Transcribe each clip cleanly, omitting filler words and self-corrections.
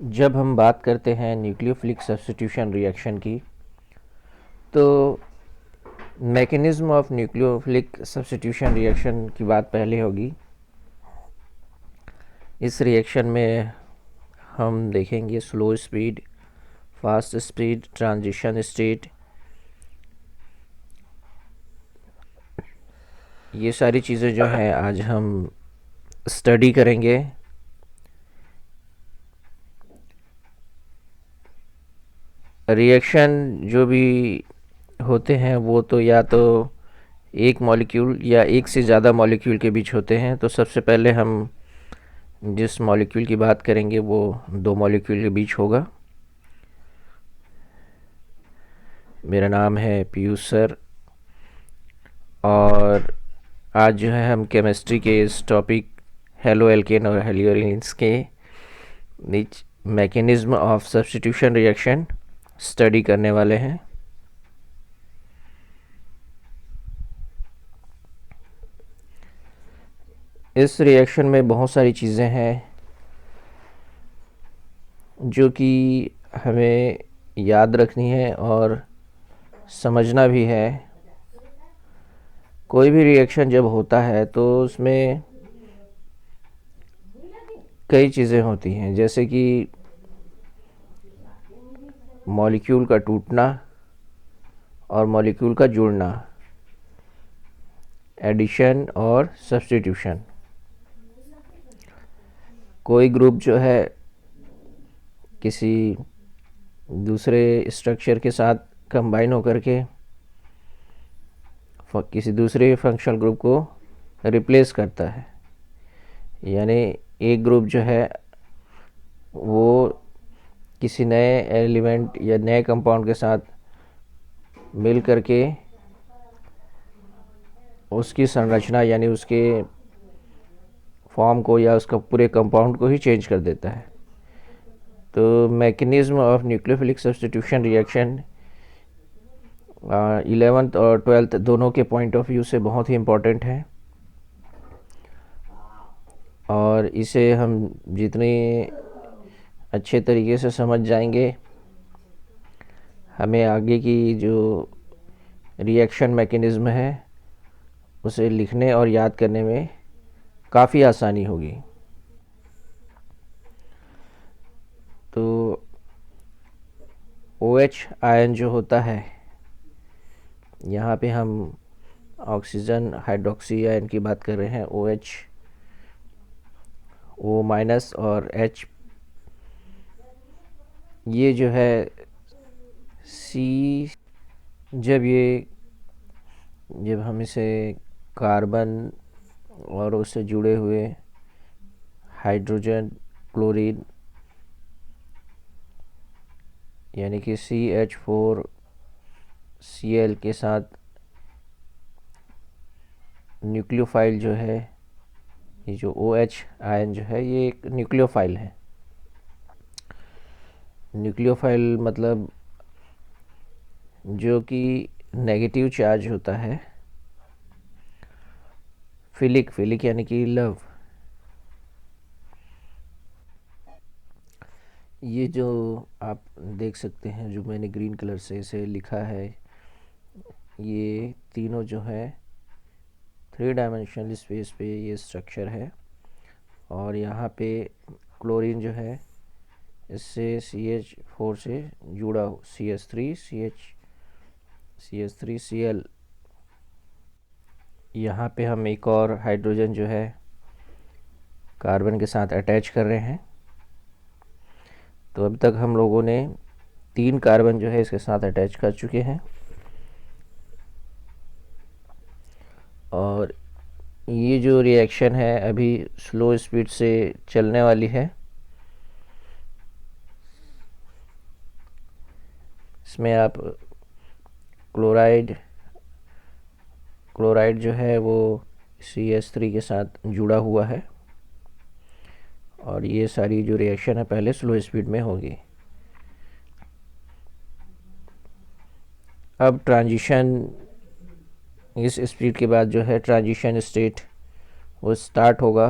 जब हम बात करते हैं न्यूक्लियोफिलिक सब्स्टिट्यूशन रिएक्शन की, तो mechanism of nucleophilic substitution reaction की बात पहले होगी। इस रिएक्शन में हम देखेंगे slow speed, fast speed, transition state, ये सारी चीज़ें जो हैं आज हम स्टडी करेंगे। रिएक्शन जो भी होते हैं वो तो या तो एक मॉलिक्यूल या एक से ज़्यादा मॉलिक्यूल के बीच होते हैं। तो सबसे पहले हम जिस मॉलिक्यूल की बात करेंगे वो दो मॉलिक्यूल के बीच होगा। मेरा नाम है पीयूष सर, और आज जो है हम केमिस्ट्री के इस टॉपिक हेलो एल्केन और हेलियोरिन्स के बीच mechanism of substitution reaction study करने वाले हैं। इस रिएक्शन में बहुत सारी चीज़ें हैं जो कि हमें याद रखनी है और समझना भी है। कोई भी रिएक्शन जब होता है तो उसमें कई चीज़ें होती हैं, जैसे कि मॉलिक्यूल का टूटना और मॉलिक्यूल का जुड़ना, एडिशन और सब्स्टिट्यूशन। कोई ग्रुप जो है किसी दूसरे स्ट्रक्चर के साथ कंबाइन होकर के किसी दूसरे फंक्शनल ग्रुप को रिप्लेस करता है, यानी एक ग्रुप जो है वो किसी नए एलिमेंट या नए कंपाउंड के साथ मिल करके उसकी संरचना यानी उसके फॉर्म को या उसका पूरे कंपाउंड को ही चेंज कर देता है। तो mechanism of nucleophilic substitution reaction 11th और 12th दोनों के पॉइंट ऑफ व्यू से बहुत ही इम्पोर्टेंट है, और इसे हम जितने अच्छे तरीके से समझ जाएंगे, हमें आगे की जो रिएक्शन मैकेनिज़्म है उसे लिखने और याद करने में काफ़ी आसानी होगी। तो OH आयन जो होता है, यहाँ पे हम ऑक्सीजन हाइड्रोक्सी आयन की बात कर रहे हैं। OH, O माइनस और H, ये जो है C, जब हम इसे कार्बन और उससे जुड़े हुए हाइड्रोजन, क्लोरीन यानी कि CH4Cl के साथ न्यूक्लियोफाइल जो है, ये जो OH आयन जो है ये एक न्यूक्लियोफाइल है। न्यूक्लियोफाइल मतलब जो कि नेगेटिव चार्ज होता है। फिलिक यानी कि लव। ये जो आप देख सकते हैं, जो मैंने ग्रीन कलर से इसे लिखा है, ये तीनों जो है 3 डायमेंशनल स्पेस पे ये स्ट्रक्चर है। और यहाँ पे क्लोरीन जो है इससे CH4 से जुड़ा CH3Cl। यहाँ पे हम एक और हाइड्रोजन जो है कार्बन के साथ अटैच कर रहे हैं। तो अब तक हम लोगों ने 3 कार्बन जो है इसके साथ अटैच कर चुके हैं, और ये जो रिएक्शन है अभी स्लो स्पीड से चलने वाली है। इसमें आप क्लोराइड जो है वो CH3 के साथ जुड़ा हुआ है, और ये सारी जो रिएक्शन है पहले स्लो स्पीड में होगी। अब ट्रांजिशन, इस स्पीड के बाद जो है ट्रांजिशन स्टेट वो स्टार्ट होगा।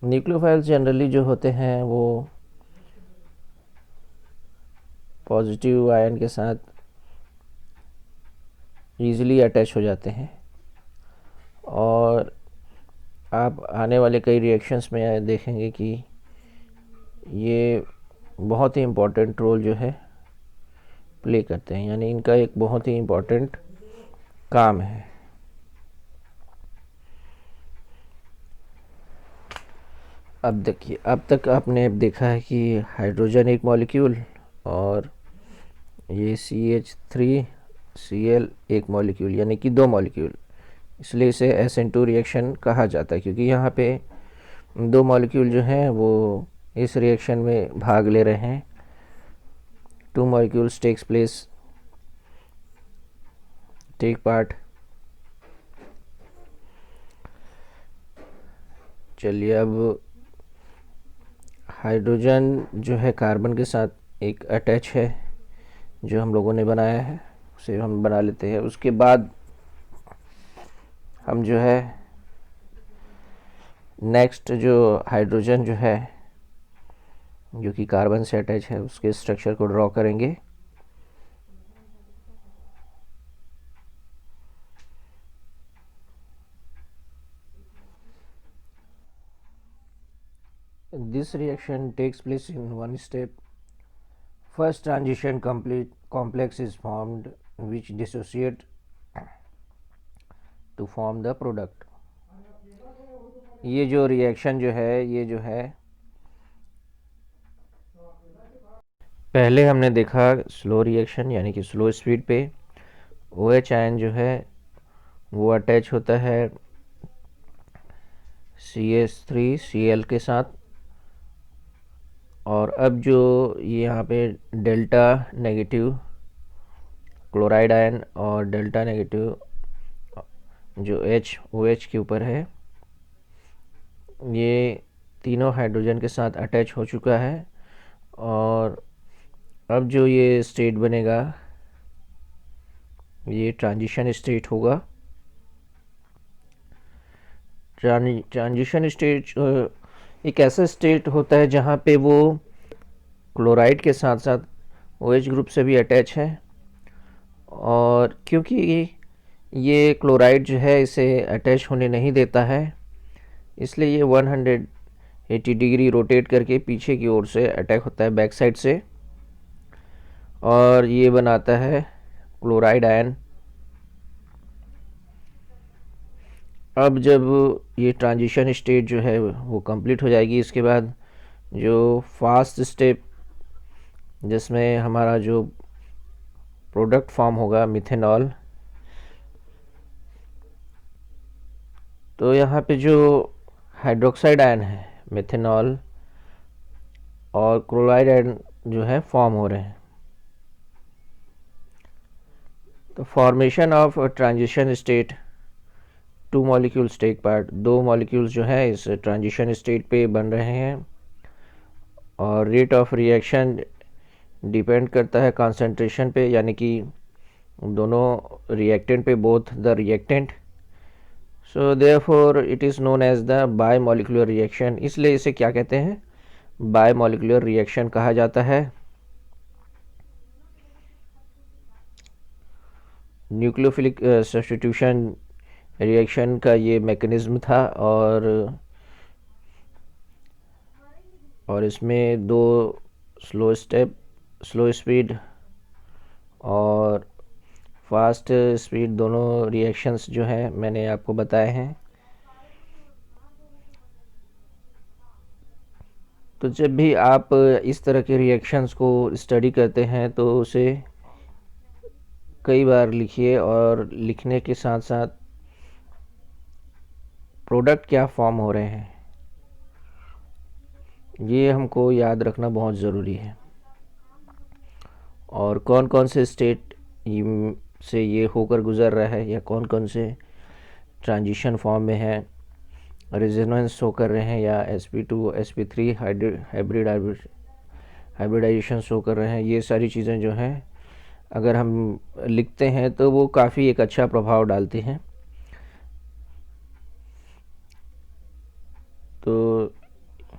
न्यूक्लियोफाइल्स जनरली जो होते हैं वो पॉजिटिव आयन के साथ ईज़िली अटैच हो जाते हैं, और आप आने वाले कई रिएक्शंस में देखेंगे कि ये बहुत ही इम्पोर्टेंट रोल जो है प्ले करते हैं, यानी इनका एक बहुत ही इम्पोर्टेंट काम है। अब देखिए, अब तक आपने देखा है कि हाइड्रोजन एक मॉलिक्यूल और ये CH3Cl एक मॉलिक्यूल, यानी कि दो मॉलिक्यूल, इसलिए इसे SN2 रिएक्शन कहा जाता है, क्योंकि यहाँ पे दो मॉलिक्यूल जो हैं वो इस रिएक्शन में भाग ले रहे हैं। Two molecules take part. चलिए, अब हाइड्रोजन जो है कार्बन के साथ एक अटैच है जो हम लोगों ने बनाया है, उसे हम बना लेते हैं। उसके बाद हम जो है नेक्स्ट जो हाइड्रोजन जो है जो कि कार्बन से अटैच है उसके स्ट्रक्चर को ड्रॉ करेंगे। This reaction takes place in one step. First transition complete complex is formed which dissociate to form the product. ये जो रिएक्शन जो है, ये जो है पहले हमने देखा स्लो रिएक्शन, यानी कि स्लो स्पीड पे OH आयन जो है वो अटैच होता है CH3Cl के साथ, और अब जो ये यहाँ पे डेल्टा नेगेटिव क्लोराइड आयन और डेल्टा नेगेटिव जो OH के ऊपर है, ये तीनों हाइड्रोजन के साथ अटैच हो चुका है। और अब जो ये स्टेट बनेगा ये ट्रांजिशन स्टेट होगा। ट्रांजिशन स्टेट एक ऐसा स्टेट होता है जहाँ पे वो क्लोराइड के साथ साथ OH ग्रुप से भी अटैच है, और क्योंकि ये क्लोराइड जो है इसे अटैच होने नहीं देता है, इसलिए ये 180 डिग्री रोटेट करके पीछे की ओर से अटैक होता है बैक साइड से, और ये बनाता है क्लोराइड आयन। अब जब ये ट्रांजिशन स्टेट जो है वो कंप्लीट हो जाएगी, इसके बाद जो फास्ट स्टेप जिसमें हमारा जो प्रोडक्ट फॉर्म होगा मिथेनॉल, तो यहाँ पे जो हाइड्रोक्साइड आयन है मिथेनॉल और क्लोराइड आयन जो है फॉर्म हो रहे हैं। तो formation of transition state, two molecules take part, दो मॉलिक्यूल्स जो है इस ट्रांजिशन स्टेट पे बन रहे हैं, और रेट ऑफ रिएक्शन डिपेंड करता है कंसंट्रेशन पे, यानी कि दोनों रिएक्टेंट पे, both the reactant. So therefore it is known as the bimolecular reaction, इसलिए इसे क्या कहते हैं, बायमॉलिक्यूलर रिएक्शन कहा जाता है। न्यूक्लियोफिलिक सब्स्टिट्यूशन रिएक्शन का ये मैकेनिज्म था, और इसमें दो स्लो स्पीड और फास्ट स्पीड दोनों रिएक्शंस जो हैं मैंने आपको बताए हैं। तो जब भी आप इस तरह के रिएक्शंस को स्टडी करते हैं तो उसे कई बार लिखिए, और लिखने के साथ साथ प्रोडक्ट क्या फॉर्म हो रहे हैं ये हमको याद रखना बहुत ज़रूरी है, और कौन कौन से स्टेट से ये होकर गुज़र रहा है, या कौन कौन से ट्रांजिशन फॉर्म में है, रेजोनेंस शो कर रहे हैं, या sp2 sp3 हाइब्रिडाइजेशन शो कर रहे हैं। ये सारी चीज़ें जो हैं अगर हम लिखते हैं तो वो काफ़ी एक अच्छा प्रभाव डालती हैं। तो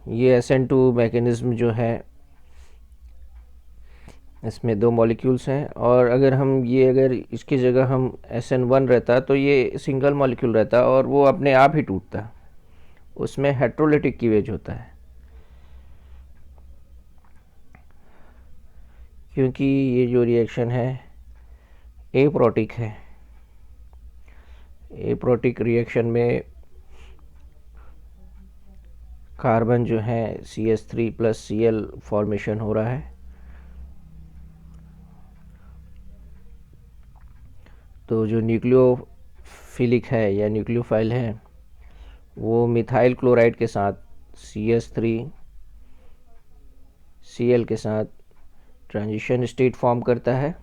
ये SN2 मैकेनिज़्म जो है, इसमें 2 मॉलिक्यूल्स हैं, और अगर इसकी जगह हम SN1 रहता तो ये सिंगल मॉलिक्यूल रहता और वो अपने आप ही टूटता। उसमें हेट्रोलिटिक क्लीवेज होता है, क्योंकि ये जो रिएक्शन है एप्रोटिक है। एप्रोटिक रिएक्शन में कार्बन जो है CH3 + Cl फॉर्मेशन हो रहा है। तो जो न्यूक्लियोफिलिक है या न्यूक्लियोफाइल है, वो मिथाइल क्लोराइड के साथ CH3 Cl के साथ ट्रांजिशन स्टेट फॉर्म करता है।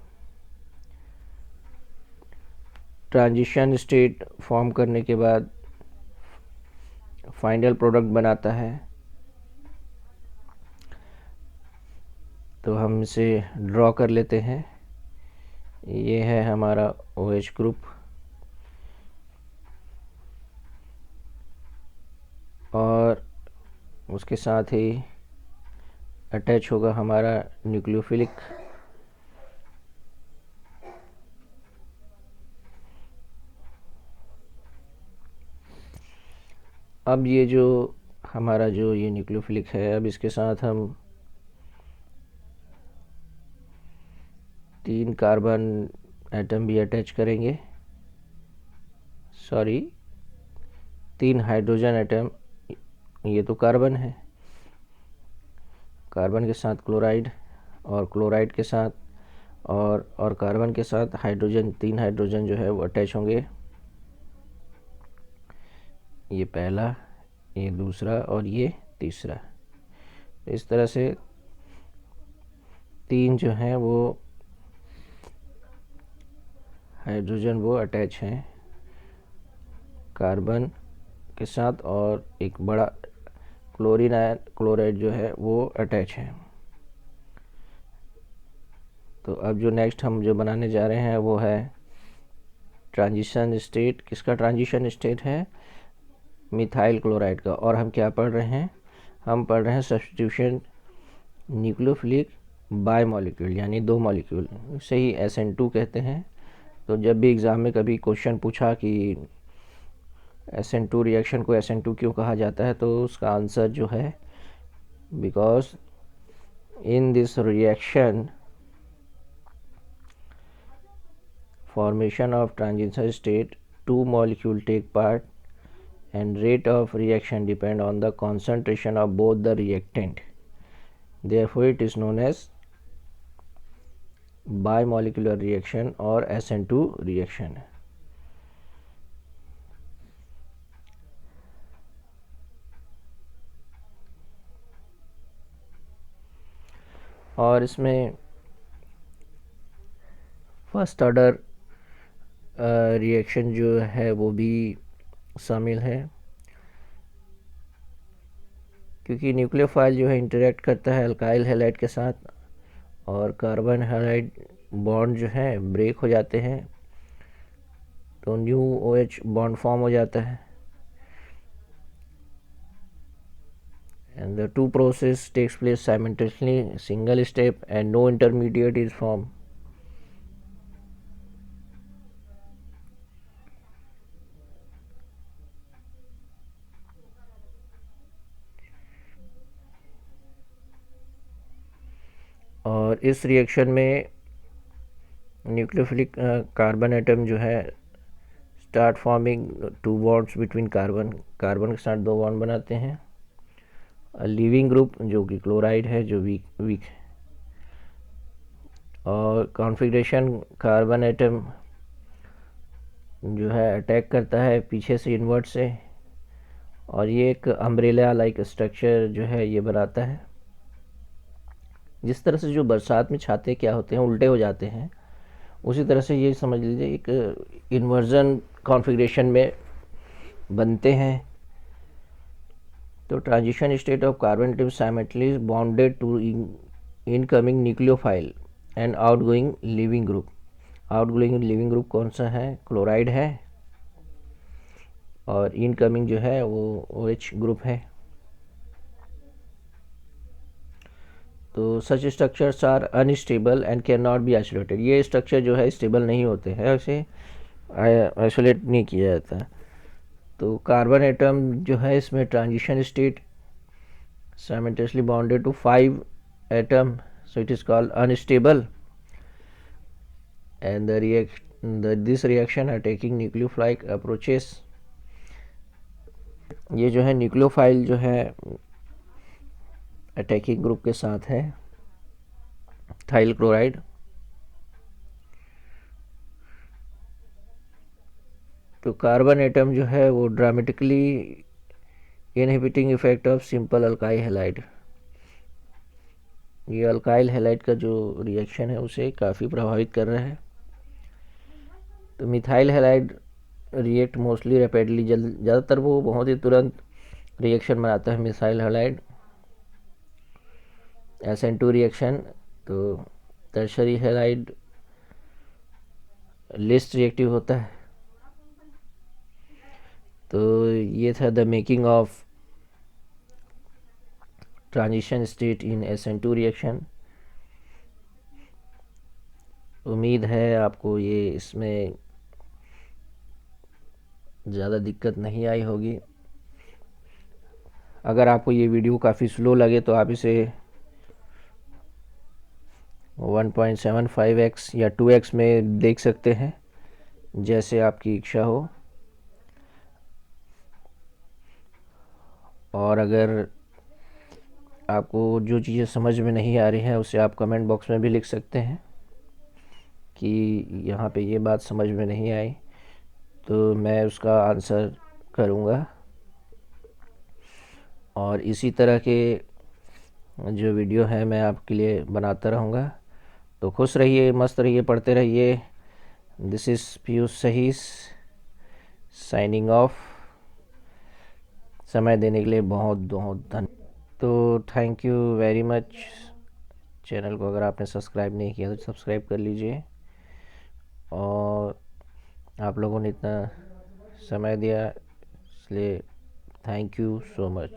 ट्रांजिशन स्टेट फॉर्म करने के बाद फाइनल प्रोडक्ट बनाता है। तो हम इसे ड्रॉ कर लेते हैं। ये है हमारा OH ग्रुप, और उसके साथ ही अटैच होगा हमारा न्यूक्लियोफिलिक। अब ये जो हमारा जो ये न्यूक्लियोफिलिक है, अब इसके साथ हम 3 कार्बन एटम भी अटैच करेंगे, सॉरी 3 हाइड्रोजन एटम। ये तो कार्बन है, कार्बन के साथ क्लोराइड, और क्लोराइड के साथ और कार्बन के साथ हाइड्रोजन, 3 हाइड्रोजन जो है वो अटैच होंगे। ये पहला, ये दूसरा और ये तीसरा। इस तरह से 3 जो हैं वो हाइड्रोजन वो अटैच हैं कार्बन के साथ, और एक बड़ा क्लोरीन आयन क्लोराइड जो है वो अटैच है। तो अब जो नेक्स्ट हम जो बनाने जा रहे हैं वो है ट्रांजिशन स्टेट। किसका ट्रांजिशन स्टेट है? मिथाइल क्लोराइड का। और हम क्या पढ़ रहे हैं? हम पढ़ रहे हैं सब्स्टिट्यूशन न्यूक्लियोफिलिक बाय मॉलिक्यूल, यानी 2 मॉलिक्यूल, इसे ही SN2 कहते हैं। तो जब भी एग्ज़ाम में कभी क्वेश्चन पूछा कि SN2 रिएक्शन को SN2 क्यों कहा जाता है, तो उसका आंसर जो है, because in this reaction formation of transition state, 2 molecule take part, and rate of reaction depend on the concentration of both the reactant. Therefore it is known as bimolecular reaction or SN2 reaction. और इसमें first order reaction जो है वो भी शामिल है, क्योंकि nucleophile जो है इंटरेक्ट करता है अल्काइल हैलाइड के साथ, और कार्बन हैलाइड बॉन्ड जो है ब्रेक हो जाते हैं, तो न्यू OH बॉन्ड फॉर्म हो जाता है, and the two process takes place simultaneously, single step, and no intermediate is formed. और इस रिएक्शन में न्यूक्लियोफिलिक कार्बन एटम जो है start forming 2 bonds between carbon, carbon के साथ 2 बॉन्ड बनाते हैं। लीविंग ग्रुप जो कि क्लोराइड है, जो वीक है, और कॉन्फ़िगरेशन कार्बन एटम जो है अटैक करता है पीछे से इन्वर्ट से, और ये एक अम्ब्रेला लाइक स्ट्रक्चर जो है ये बनाता है। जिस तरह से जो बरसात में छाते क्या होते हैं, उल्टे हो जाते हैं, उसी तरह से ये समझ लीजिए एक इन्वर्जन कॉन्फ़िगरेशन में बनते हैं। तो transition state of carbon atom simultaneously bonded to incoming nucleophile and outgoing leaving group. Outgoing leaving group कौन सा है? क्लोराइड है, और इनकमिंग जो है वो OH ग्रुप है। तो such structures are unstable and can not be isolated. ये स्ट्रक्चर जो है स्टेबल नहीं होते हैं, उसे आइसोलेट नहीं किया जाता। तो कार्बन एटम जो है इसमें transition state simultaneously bonded to 5 atom, so it is called unstable, and this reaction are taking nucleophile approaches। ये जो है न्यूक्लियोफाइल जो है अटैकिंग ग्रुप के साथ है थाइल क्लोराइड। तो कार्बन एटम जो है वो dramatically inhibiting effect of simple alkyl halide. ये अल्काइल हैलाइड का जो रिएक्शन है उसे काफ़ी प्रभावित कर रहा है। तो methyl halide react mostly rapidly, ज़्यादातर वो बहुत ही तुरंत रिएक्शन बनाता है मिथाइल हैलाइड। SN2 reaction. तो टर्शरी हैलाइड लिस्ट रिएक्टिव होता है। तो ये था the making of transition state in SN2 reaction. उम्मीद है आपको ये इसमें ज़्यादा दिक्कत नहीं आई होगी। अगर आपको ये वीडियो काफ़ी स्लो लगे तो आप इसे 1.75x या 2x में देख सकते हैं, जैसे आपकी इच्छा हो। और अगर आपको जो चीज़ें समझ में नहीं आ रही हैं उसे आप कमेंट बॉक्स में भी लिख सकते हैं कि यहाँ पे ये बात समझ में नहीं आई, तो मैं उसका आंसर करूँगा। और इसी तरह के जो वीडियो है मैं आपके लिए बनाता रहूँगा। तो खुश रहिए, मस्त रहिए, पढ़ते रहिए। This is Piyush Sahis signing off. समय देने के लिए बहुत बहुत धन्यवाद। तो thank you very much. Channel को अगर आपने सब्सक्राइब नहीं किया तो सब्सक्राइब कर लीजिए। और आप लोगों ने इतना समय दिया इसलिए थैंक यू सो मच।